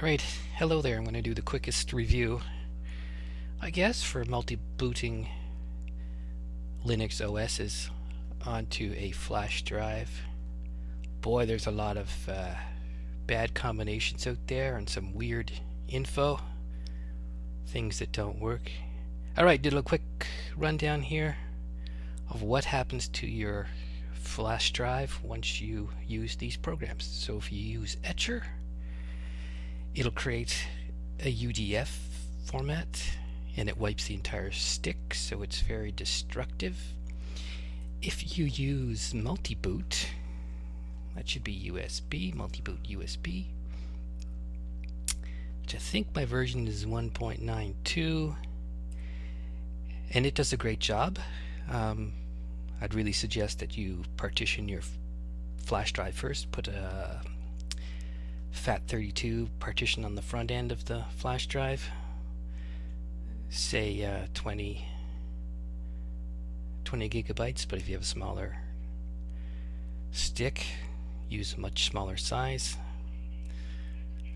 Alright, hello there. I'm going to do the quickest review, I guess, for multi-booting Linux OSs onto a flash drive. Boy, there's a lot of bad combinations out there and some weird info, things that don't work. Alright, did a quick rundown here of what happens to your flash drive once you use these programs. So if you use Etcher, it'll create a UDF format and it wipes the entire stick, so it's very destructive. If you use Multiboot, that should be USB, Multiboot USB, which I think my version is 1.92, and it does a great job. I'd really suggest that you partition your flash drive first. Put a FAT32 partition on the front end of the flash drive, say 20 gigabytes, but if you have a smaller stick, use a much smaller size.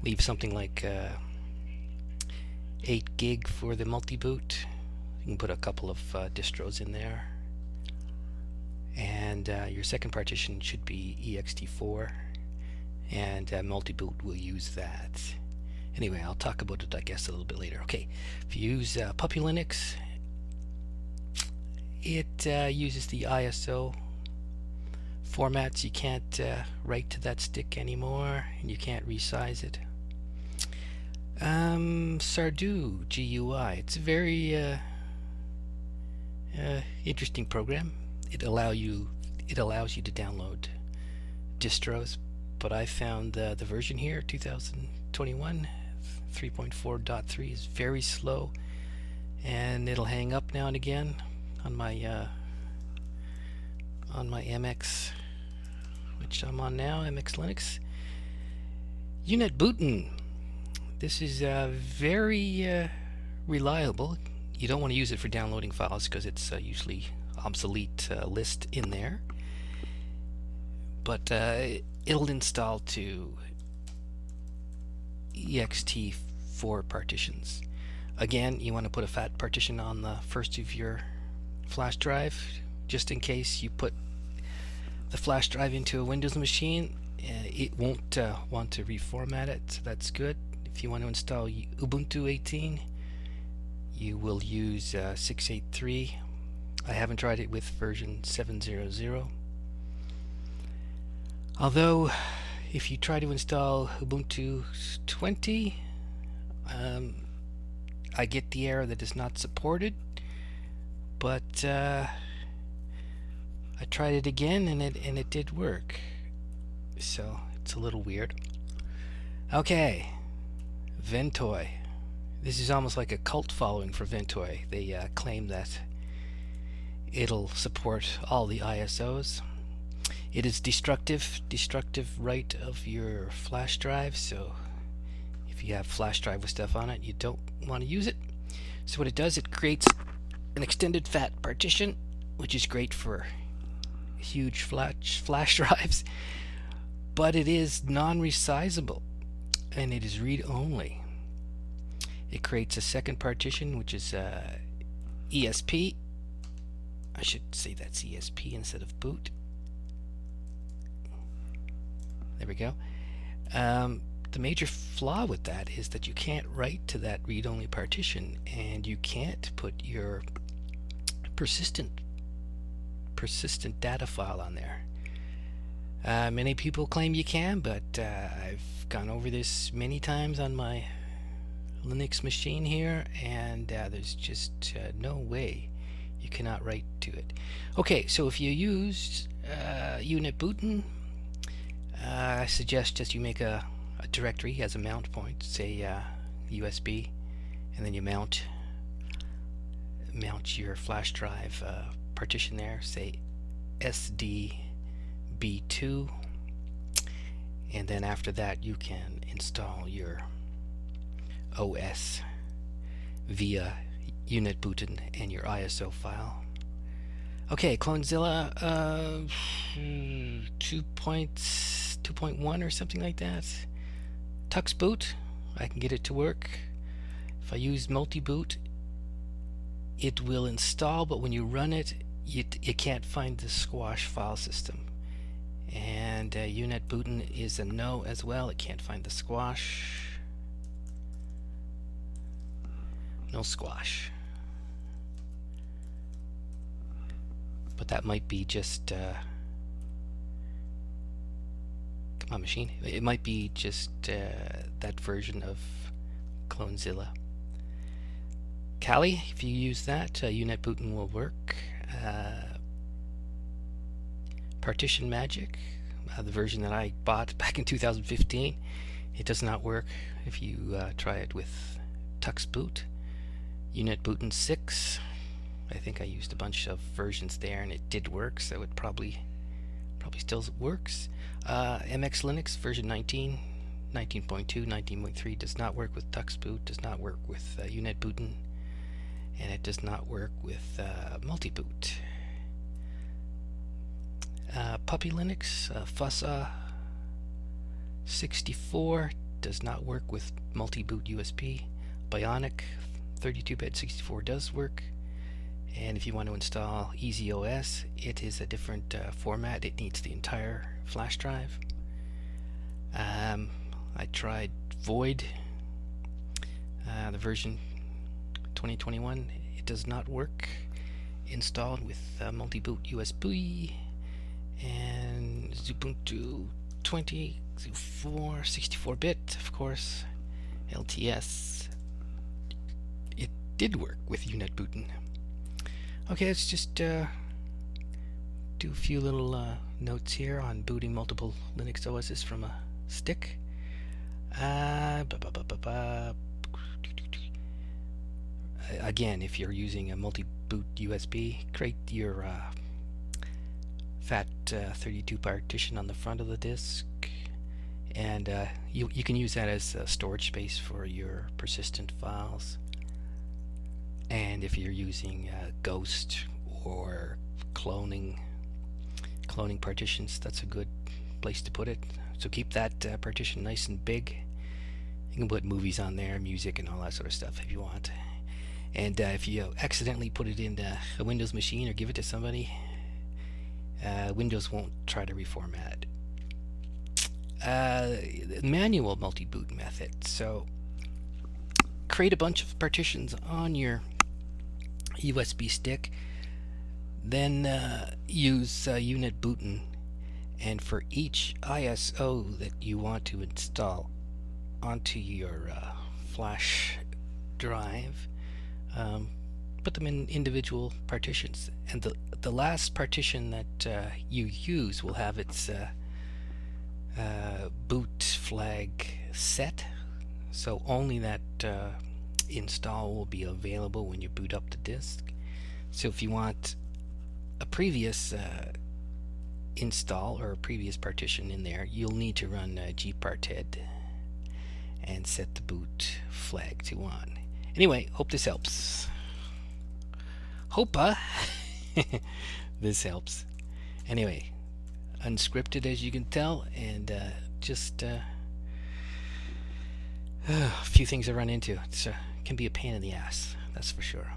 Leave something like 8 gig for the multi-boot. You can put a couple of distros in there, and your second partition should be ext4, and Multiboot will use that. Anyway, I'll talk about it, I guess, a little bit later. Okay, if you use Puppy Linux, it uses the ISO formats. You can't write to that stick anymore, and you can't resize it. Sardu GUI, it's a very interesting program. It allows you to download distros, but I found the version here, 2021 3.4.3, is very slow, and it'll hang up now and again on my MX, which I'm on now, MX Linux. Unetbootin, this is very reliable. You don't want to use it for downloading files because it's usually obsolete list in there, but it'll install to ext4 partitions. Again, you want to put a FAT partition on the first of your flash drive, just in case you put the flash drive into a Windows machine. It won't want to reformat it, so that's good. If you want to install Ubuntu 18, you will use 6.8.3. I haven't tried it with version 7.0.0. Although, if you try to install Ubuntu 20, I get the error that is not supported. But I tried it again, and it did work. So it's a little weird. Okay, ventoy. This is almost like a cult following for ventoy. They claim that it'll support all the ISOs. It is destructive write of your flash drive, so if you have flash drive with stuff on it, you don't want to use it. So what it does, it creates an extended FAT partition, which is great for huge flash drives, but it is non-resizable and it is read-only. It creates a second partition, which is ESP. I should say that's ESP instead of boot. There we go. The major flaw with that is that you can't write to that read-only partition, and you can't put your persistent data file on there. Many people claim you can, but I've gone over this many times on my Linux machine here, and there's just no way you cannot write to it. Okay, so if you use unetbootin, I suggest just you make a directory as a mount point, say USB, and then you mount your flash drive partition there, say SDB2, and then after that you can install your OS via unetbootin and your ISO file. Okay, Clonezilla 2.1 or something like that. Tuxboot, I can get it to work. If I use Multiboot, it will install, but when you run it, it can't find the squash file system. And unetbootin is a no as well. It can't find the squash. No squash. But that might be just come on, machine. It might be just that version of Clonezilla. Kali, if you use that, unetbootin will work. Partition Magic, the version that I bought back in 2015, it does not work if you try it with tuxboot. Unetbootin 6, I think I used a bunch of versions there and it did work, so it probably still works. MX Linux version 19, 19.2, 19.3 does not work with tuxboot, does not work with unetbootin, and it does not work with Multiboot. Puppy Linux, Fussa 64 does not work with Multiboot USB. Bionic 32-bit 64 does work. And if you want to install EasyOS, it is a different format. It needs the entire flash drive. I tried Void, the version 2021. It does not work installed with Multiboot USB. And Ubuntu 20, 04, 64-bit, of course, LTS. It did work with unetbootin. Okay, let's just do a few little notes here on booting multiple Linux OSs from a stick. Again, if you're using a Multiboot USB, create your fat 32 partition on the front of the disk, and you can use that as storage space for your persistent files. And if you're using Ghost or cloning partitions, that's a good place to put it. So keep that partition nice and big. You can put movies on there, music, and all that sort of stuff if you want. And if you accidentally put it in a Windows machine or give it to somebody, Windows won't try to reformat. Manual multi-boot method. So create a bunch of partitions on your USB stick, then use unetbootin, and for each ISO that you want to install onto your flash drive, put them in individual partitions, and the last partition that you use will have its boot flag set, so only that install will be available when you boot up the disk. So if you want a previous install or a previous partition in there, you'll need to run gparted and set the boot flag to on. Anyway, hope this helps. Hopa this helps. Anyway, unscripted as you can tell, and just a few things I run into. It can be a pain in the ass, that's for sure.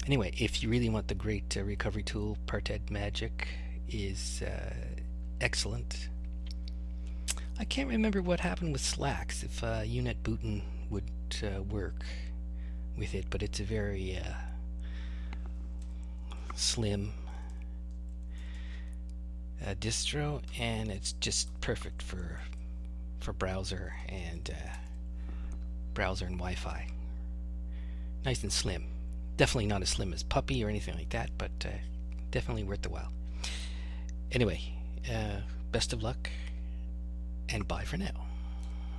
Anyway, if you really want the great recovery tool, Parted Magic is excellent. I can't remember what happened with Slacks, if unetbootin would work with it, but it's a very slim distro, and it's just perfect for browser and Wi-Fi. Nice and slim. Definitely not as slim as Puppy or anything like that, but definitely worth the while. Anyway, best of luck, and bye for now.